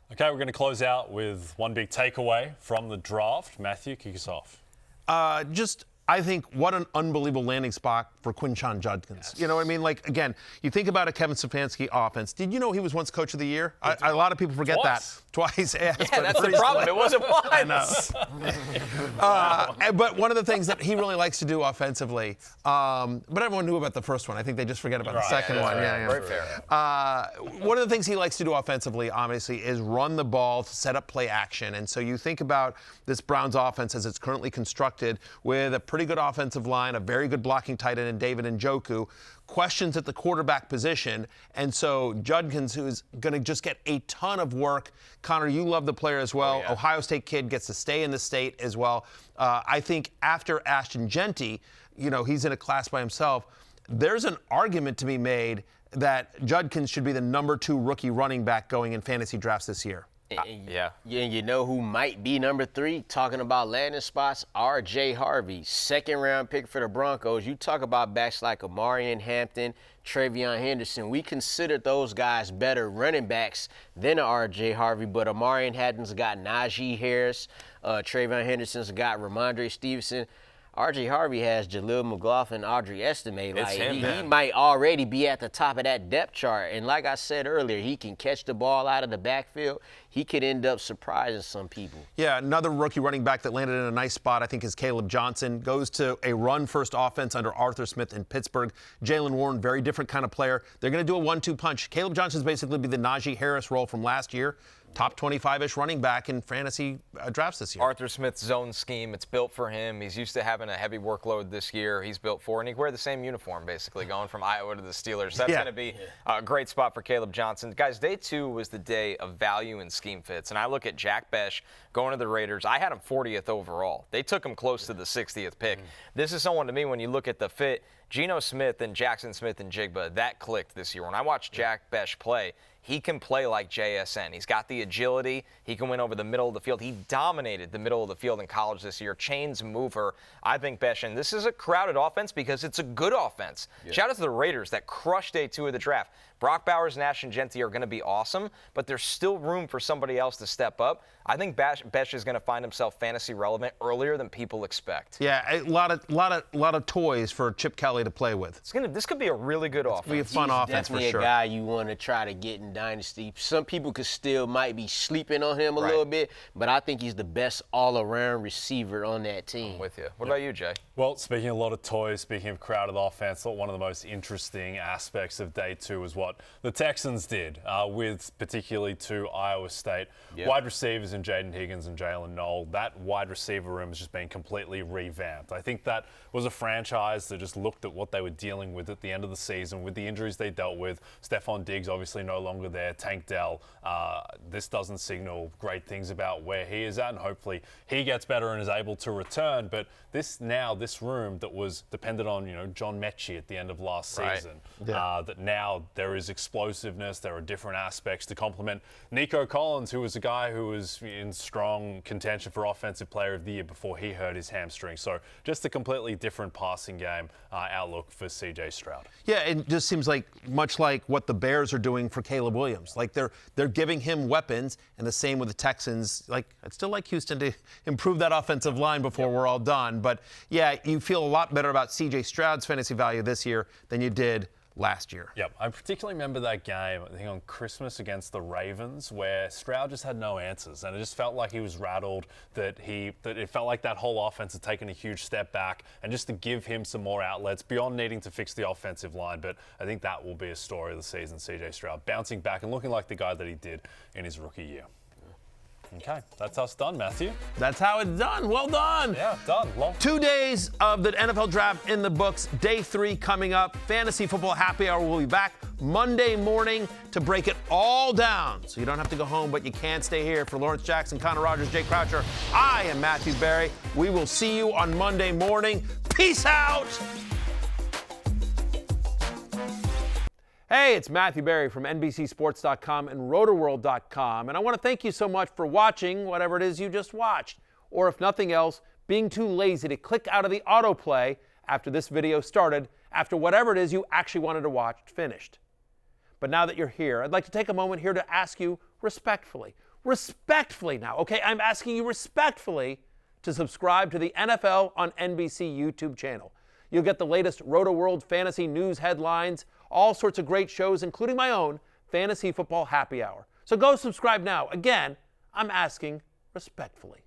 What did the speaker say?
Okay, we're going to close out with one big takeaway from the draft. Matthew, kick us off. I think what an unbelievable landing spot for Quinshon Judkins. Yes. You know what I mean? Like, again, you think about a Kevin Stefanski offense. Did you know he was once Coach of the Year? A lot of people forget that. Twice. Yeah, that's the problem. It wasn't once. But one of the things that he really likes to do offensively, but everyone knew about the first one. I think they just forget about the second one. Very fair. One of the things he likes to do offensively, obviously, is run the ball to set up play action. And so you think about this Browns offense as it's currently constructed with a pretty good offensive line, a very good blocking tight end in David Njoku, questions at the quarterback position. And so Judkins, who is going to just get a ton of work. Connor, you love the player as well. Yeah. Ohio State kid, gets to stay in the state as well. I think after Ashton Genty, he's in a class by himself. There's an argument to be made that Judkins should be the number 2 rookie running back going in fantasy drafts this year. Yeah, you know who might be number 3? Talking about landing spots, R.J. Harvey, second-round pick for the Broncos. You talk about backs like Amarian Hampton, Travion Henderson. We considered those guys better running backs than R.J. Harvey, but Amarian Hampton's got Najee Harris. Travion Henderson's got Ramondre Stevenson. R.J. Harvey has Jaleel McLaughlin, Audrey Estime. He might already be at the top of that depth chart. And like I said earlier, he can catch the ball out of the backfield. He could end up surprising some people. Yeah, another rookie running back that landed in a nice spot, I think, is Caleb Johnson. Goes to a run-first offense under Arthur Smith in Pittsburgh. Jalen Warren, very different kind of player. They're going to do a 1-2 punch. Caleb Johnson's basically be the Najee Harris role from last year. Top 25-ish running back in fantasy drafts this year. Arthur Smith's zone scheme, it's built for him. He's used to having a heavy workload this year. He's built for, and he can wear the same uniform, basically, going from Iowa to the Steelers. That's going to be a great spot for Caleb Johnson. Guys, day 2 was the day of value and scheme fits, and I look at Jack Bech going to the Raiders. I had him 40th overall. They took him close to the 60th pick. This is someone, to me, when you look at the fit, Geno Smith and Jackson Smith and Jigba, that clicked this year. When I watched Jack Bech play, he can play like JSN. He's got the agility. He can win over the middle of the field. He dominated the middle of the field in college this year. Chains mover. I think Bech, and this is a crowded offense because it's a good offense. Yeah. Shout out to the Raiders that crushed day 2 of the draft. Brock Bowers and Ashton Genty are going to be awesome, but there's still room for somebody else to step up. I think Bech is going to find himself fantasy relevant earlier than people expect. Yeah, a lot of toys for Chip Kelly to play with. This could be a really good offense. It's going to be a fun offense for sure. Definitely a guy you want to try to get in Dynasty. Some people might be sleeping on him a little bit, but I think he's the best all-around receiver on that team. I'm with you. What about you, Jay? Well, speaking of a lot of toys, speaking of crowded offense, one of the most interesting aspects of day 2 was what the Texans did with particularly to Iowa State. Yep. Wide receivers in Jaden Higgins and Jalen Knoll. That wide receiver room has just been completely revamped. I think that was a franchise that just looked at what they were dealing with at the end of the season with the injuries they dealt with. Stephon Diggs obviously no longer there. Tank Dell. This doesn't signal great things about where he is at, and hopefully he gets better and is able to return. But this room that was dependent on John Mechie at the end of last season, that now there is explosiveness. There are different aspects to complement Nico Collins, who was a guy who was in strong contention for Offensive Player of the Year before he hurt his hamstring. So just a completely different passing game outlook for C.J. Stroud. Yeah, it just seems like much like what the Bears are doing for Caleb Williams. Like they're giving him weapons, and the same with the Texans. Like I'd still like Houston to improve that offensive line before we're all done. But yeah, you feel a lot better about C.J. Stroud's fantasy value this year than you did last year. Yep, I particularly remember that game, I think on Christmas against the Ravens, where Stroud just had no answers, and it just felt like he was rattled, that it felt like that whole offense had taken a huge step back, and just to give him some more outlets beyond needing to fix the offensive line. But I think that will be a story of the season, C.J. Stroud bouncing back and looking like the guy that he did in his rookie year. Okay, that's us done, Matthew. That's how it's done. Well done. Yeah, done. 2 days of the NFL draft in the books. Day 3 coming up. Fantasy Football Happy Hour will be back Monday morning to break it all down. So you don't have to go home, but you can stay here. For Lawrence Jackson, Connor Rogers, Jake Croucher, I am Matthew Berry. We will see you on Monday morning. Peace out. Hey, it's Matthew Berry from NBCSports.com and RotorWorld.com, and I want to thank you so much for watching whatever it is you just watched, or if nothing else, being too lazy to click out of the autoplay after this video started, after whatever it is you actually wanted to watch finished. But now that you're here, I'd like to take a moment here to ask you respectfully, respectfully now, okay? I'm asking you respectfully to subscribe to the NFL on NBC YouTube channel. You'll get the latest Roto World fantasy news headlines, all sorts of great shows, including my own Fantasy Football Happy Hour. So go subscribe now. Again, I'm asking respectfully.